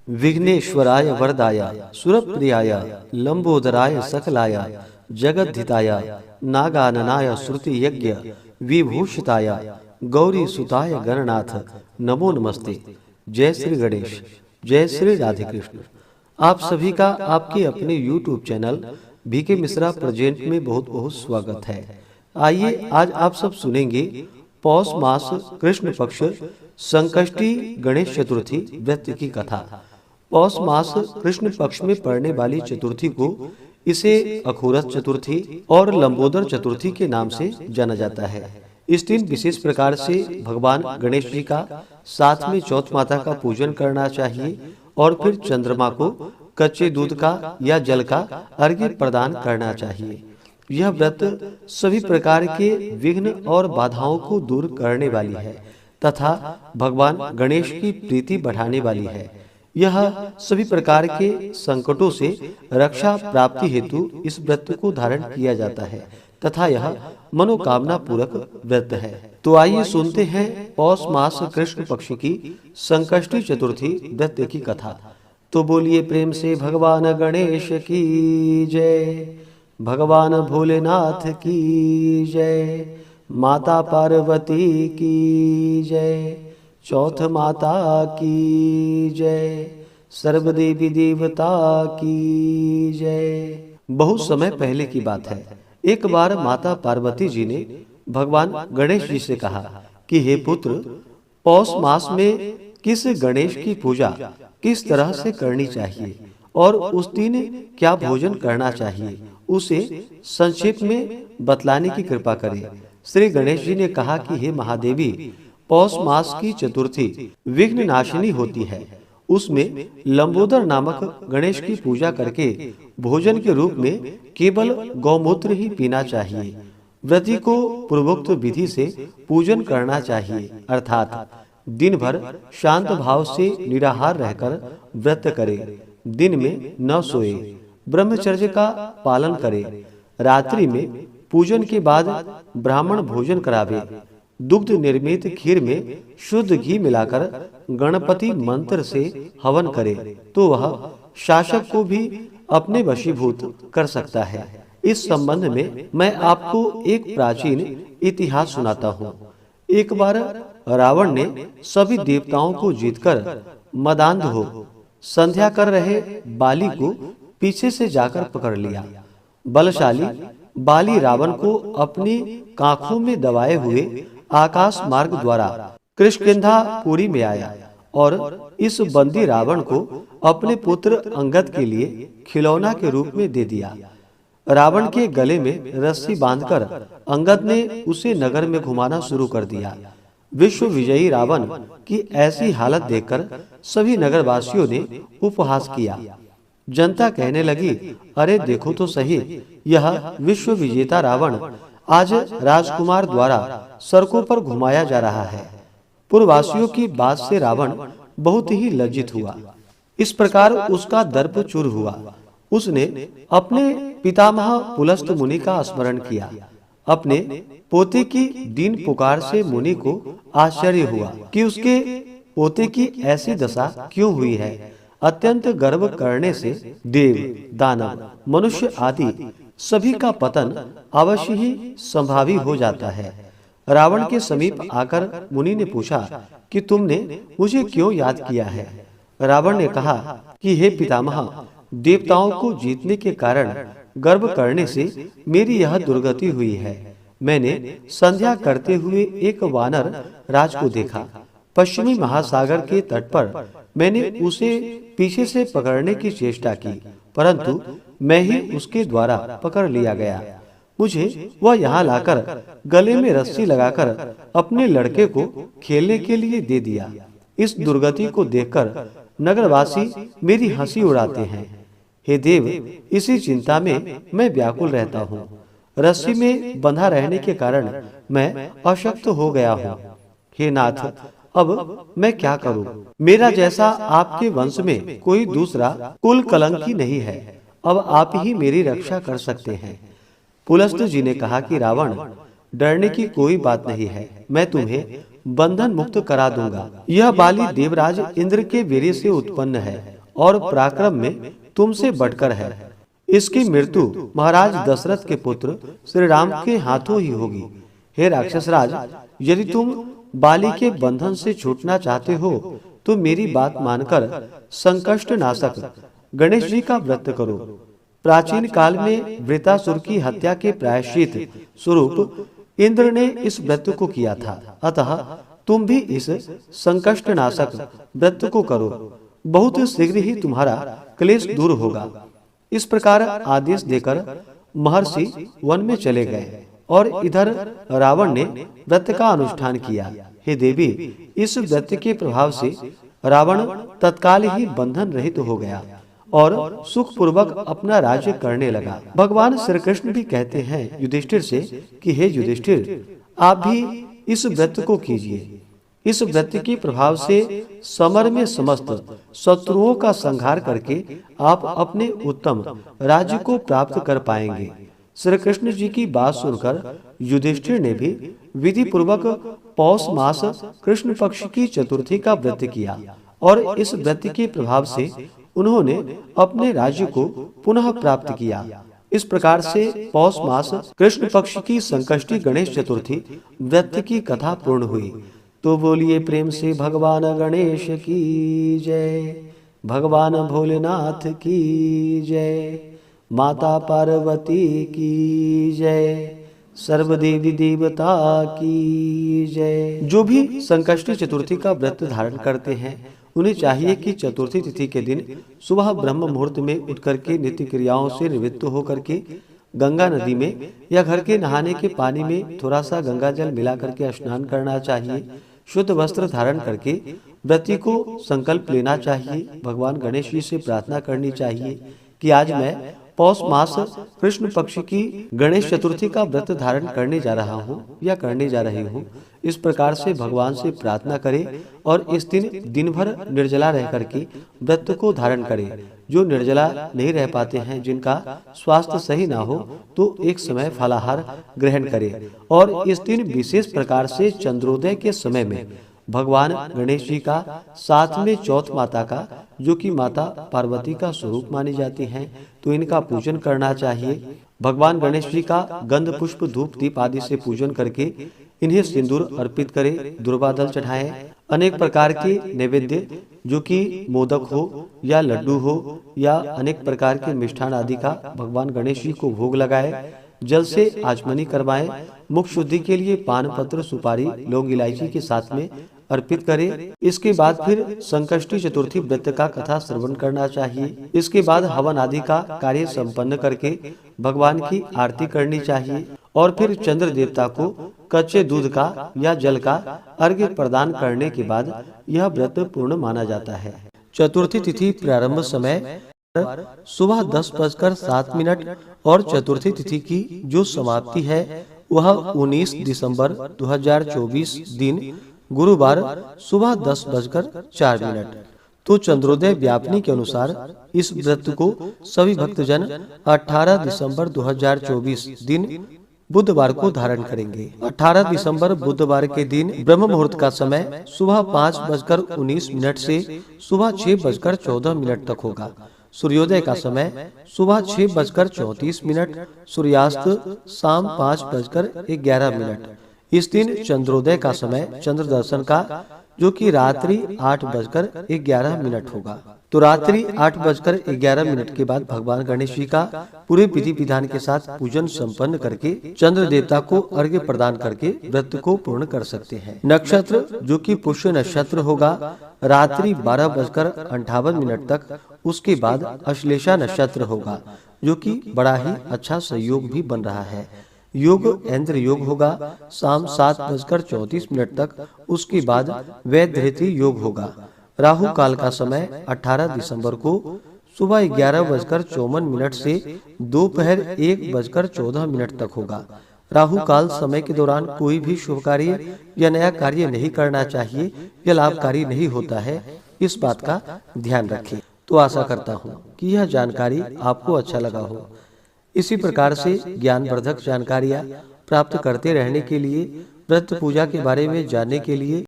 विघ्नेश्वराय वरदाय सुरप्रियाय लंबोदराय सकलाय जगद्धिताय नागाननाय श्रुति यज्ञ विभूषिताय गौरी सुताय गणनाथ नमो नमस्ते। जय श्री गणेश, जय श्री राधे कृष्ण। आप सभी का आपके अपने YouTube channel BK Mishra present में बहुत बहुत स्वागत है। आइए आज आप सब सुनेंगे पौष मास कृष्ण पक्ष संकष्टी गणेश चतुर्थी व्रत की कथा। पौष मास कृष्ण पक्ष में पड़ने वाली चतुर्थी को इसे अखोरस चतुर्थी और लंबोदर चतुर्थी के नाम से जाना जाता है। इस दिन विशेष प्रकार से भगवान गणेश जी का साथ में चौथ माता का पूजन करना चाहिए और फिर चंद्रमा को कच्चे दूध का या जल का अर्घ्य प्रदान करना चाहिए। यह व्रत सभी प्रकार के विघ्न और बाधाओं को दूर करने वाली है तथा भगवान गणेश की प्रीति बढ़ाने वाली है। यह सभी प्रकार के संकटों से रक्षा प्राप्ति हेतु इस व्रत को धारण किया जाता है तथा यह मनोकामना पूरक व्रत है। तो आइए सुनते हैं पौष मास कृष्ण पक्ष की संकष्टी चतुर्थी व्रत की कथा। तो बोलिए प्रेम से भगवान गणेश की जय, भगवान भोलेनाथ की जय, माता पार्वती की जय, चौथ माता की जय, सर्वदेवी देवता की जय। बहुत समय पहले की बात है। एक बार माता पार्वती जी ने भगवान गणेश जी से कहा कि हे पुत्र, पौष मास में किस गणेश की पूजा किस तरह से करनी चाहिए और उस दिन क्या भोजन करना चाहिए, उसे संक्षेप में बतलाने की कृपा करें। श्री गणेश जी ने कहा कि हे महादेवी, पौष मास की चतुर्थी विघ्न नाशिनी होती है। उसमें लंबोदर नामक गणेश की पूजा करके भोजन के रूप में केवल गौमूत्र ही पीना चाहिए। व्रती को पूर्वोक्त विधि से पूजन करना चाहिए, अर्थात दिन भर शांत भाव से निराहार रहकर व्रत करे, दिन में न सोए, ब्रह्मचर्य का पालन करे, रात्रि में पूजन के बाद ब्राह्मण भोजन करावे, दुग्ध निर्मित खीर में शुद्ध घी मिलाकर गणपति मंत्र से हवन करे तो वह शासक को भी अपने वशीभूत कर सकता है। इस संबंध में मैं आपको एक प्राचीन इतिहास सुनाता हूँ। एक बार रावण ने सभी देवताओं को जीतकर मदांध हो संध्या कर रहे बाली को पीछे से जाकर पकड़ लिया। बलशाली बाली रावण को अपनी कांखों में दबाए हुए आकाश मार्ग द्वारा किष्किंधापुरी में आया और इस बंदी रावण को अपने पुत्र अंगद के लिए खिलौना के रूप में दे दिया। रावण के गले में रस्सी बांधकर अंगद ने उसे नगर में घुमाना शुरू कर दिया। विश्व विजयी रावण की ऐसी हालत देखकर सभी नगरवासियों ने उपहास किया। जनता कहने लगी, अरे देखो तो सही, यह विश्व विजेता रावण आज राजकुमार द्वारा सड़कों पर घुमाया जा रहा है। पूर्ववासियों की बात से रावण बहुत ही लज्जित हुआ। इस प्रकार उसका दर्प चूर हुआ। उसने अपने पितामह पुलस्त मुनि का स्मरण किया। अपने पोते की दीन पुकार से मुनि को आश्चर्य हुआ कि उसके पोते की ऐसी दशा क्यों हुई है। अत्यंत गर्व करने से देव, दानव, मनुष्य आदि सभी का पतन अवश्य ही संभावी हो जाता है। रावण के समीप आकर मुनि ने पूछा कि तुमने मुझे क्यों याद किया है। रावण ने कहा कि हे पितामह, देवताओं को जीतने के कारण गर्व करने से मेरी यह दुर्गति हुई है। मैंने संध्या करते हुए एक वानर राज को देखा। पश्चिमी महासागर के तट पर मैंने उसे पीछे से पकड़ने की चेष्टा की, परंतु मैं ही उसके द्वारा पकड़ लिया गया। मुझे वह यहाँ लाकर गले में रस्सी लगाकर अपने लड़के को खेलने के लिए दे दिया। इस दुर्गति को देखकर नगरवासी मेरी हंसी उड़ाते हैं। हे देव, इसी चिंता में मैं व्याकुल रहता हूँ। रस्सी में बंधा रहने के कारण मैं अशक्त हो गया हूँ। हे नाथ, अब मैं क्या करूं? मेरा जैसा आपके वंश में कोई दूसरा कुल कलंकी नहीं है। अब आप ही मेरी रक्षा कर सकते हैं। पुलस्त जी ने कहा कि रावण, डरने की कोई बात नहीं है, मैं तुम्हें बंधन मुक्त करा दूंगा। यह बाली देवराज इंद्र के वीर्य से उत्पन्न है और पराक्रम में तुमसे बढ़कर है। इसकी मृत्यु महाराज दशरथ के पुत्र श्री राम के हाथों ही होगी। हे राक्षसराज, यदि तुम बाली के बंधन से छूटना चाहते हो तो मेरी बात मानकर संकष्ट नाशक गणेश जी का व्रत करो। प्राचीन काल में वृतासुर की हत्या के प्रायश्चित स्वरूप इंद्र ने इस व्रत को किया था, अतः तुम भी इस संकष्ट नाशक व्रत को करो। बहुत शीघ्र ही तुम्हारा क्लेश दूर होगा। इस प्रकार आदेश देकर महर्षि वन में चले गए और इधर रावण ने व्रत का अनुष्ठान किया। हे देवी, इस व्रत के प्रभाव से रावण तत्काल ही बंधन रहित हो गया और सुख पूर्वक अपना राज्य करने लगा। भगवान श्री कृष्ण भी कहते हैं युधिष्ठिर से कि हे युधिष्ठिर, आप भी इस व्रत को कीजिए। इस व्रत के प्रभाव से समर में समस्त शत्रुओं का संहार करके आप अपने उत्तम राज्य को प्राप्त कर पाएंगे। श्री कृष्ण जी की बात सुनकर युधिष्ठिर ने भी विधि पूर्वक पौष मास कृष्ण पक्ष की चतुर्थी का व्रत किया और इस व्रत के प्रभाव से उन्होंने अपने राज्य को पुनः प्राप्त किया। इस प्रकार से पौष मास कृष्ण पक्ष की संकष्टी गणेश चतुर्थी व्रत की कथा पूर्ण हुई। तो बोलिए प्रेम से भगवान गणेश की जय, भगवान भोलेनाथ की जय, माता पार्वती की जय, सर्वदेवी देवता की जय। जो भी संकष्टी चतुर्थी का व्रत धारण करते हैं उन्हें चाहिए कि चतुर्थी तिथि के दिन सुबह ब्रह्म मुहूर्त में उठकर के नित्य क्रियाओं से निवृत्त होकर के गंगा नदी में या घर के नहाने के पानी में थोड़ा सा गंगा जल मिला करके स्नान करना चाहिए। शुद्ध वस्त्र धारण करके व्रती को संकल्प लेना चाहिए। भगवान गणेश जी से प्रार्थना करनी चाहिए कि आज मैं पौष मास कृष्ण पक्ष की गणेश चतुर्थी का व्रत धारण करने जा रहा हूँ या करने जा रही हूँ। इस प्रकार से भगवान से प्रार्थना करें और इस दिन भर निर्जला रह करके व्रत को धारण करें। जो निर्जला नहीं रह पाते हैं, जिनका स्वास्थ्य सही ना हो, तो एक समय फलाहार ग्रहण करें और इस दिन विशेष प्रकार से चंद्रोदय के समय में भगवान गणेश जी का साथ में चौथ माता का, जो कि माता पार्वती का स्वरूप मानी जाती हैं, तो इनका पूजन करना चाहिए। भगवान गणेश जी का गंध पुष्प धूप दीप आदि से पूजन करके इन्हें सिंदूर अर्पित करें, दुर्वादल चढ़ाएं। अनेक प्रकार के नैवेद्य, जो कि मोदक हो या लड्डू हो या अनेक प्रकार के मिष्ठान आदि का भगवान गणेश जी को भोग लगाए। जल से आचमनी करवाएं। मुख शुद्धि के लिए पान पत्र, सुपारी, लौंग, इलायची के साथ में अर्पित करें। इसके बाद फिर संकष्टी चतुर्थी व्रत का कथा श्रवण करना चाहिए। इसके बाद हवन आदि का कार्य संपन्न करके भगवान की आरती करनी चाहिए और फिर चंद्र देवता को कच्चे दूध का या जल का अर्घ्य प्रदान करने के बाद यह व्रत पूर्ण माना जाता है। चतुर्थी तिथि प्रारंभ समय सुबह 10:07 और चतुर्थी तिथि की जो समाप्ति है वह 19 दिसंबर 2024 दिन गुरुवार सुबह 10:04। तो चंद्रोदय व्यापनी के अनुसार इस व्रत को सभी भक्तजन 18 दिसंबर 2024 दिन बुधवार को धारण करेंगे। 18 दिसंबर बुधवार के दिन ब्रह्म मुहूर्त का समय सुबह 5:19 से सुबह 6:14 तक होगा। सूर्योदय का समय सुबह 6:34, सूर्यास्त शाम 5:11। इस दिन चंद्रोदय का समय चंद्र दर्शन का, जो कि रात्रि 8:11 होगा। तो रात्रि 8:11 के बाद भगवान गणेश जी का पूरे विधि विधान के साथ पूजन संपन्न करके चंद्र देवता को अर्घ्य प्रदान करके व्रत को पूर्ण कर सकते हैं। नक्षत्र, जो कि पुष्य नक्षत्र होगा, रात्रि 12:58 तक। उसके बाद अश्लेषा नक्षत्र होगा, जो कि बड़ा ही अच्छा संयोग भी बन रहा है। योग इंद्र योग होगा शाम 7:34 तक। उसके बाद वैधृति योग होगा। राहु काल का समय 18 दिसंबर को सुबह 11:54 से दोपहर 1:14 तक होगा। राहु काल समय के दौरान कोई भी शुभ कार्य या नया कार्य नहीं करना चाहिए, यह लाभकारी नहीं होता है। इस बात का ध्यान रखें। तो आशा करता हूँ कि यह जानकारी आपको अच्छा लगा हो। इसी प्रकार से ज्ञानवर्धक जानकारियाँ प्राप्त करते रहने के लिए, व्रत पूजा के बारे में जानने के लिए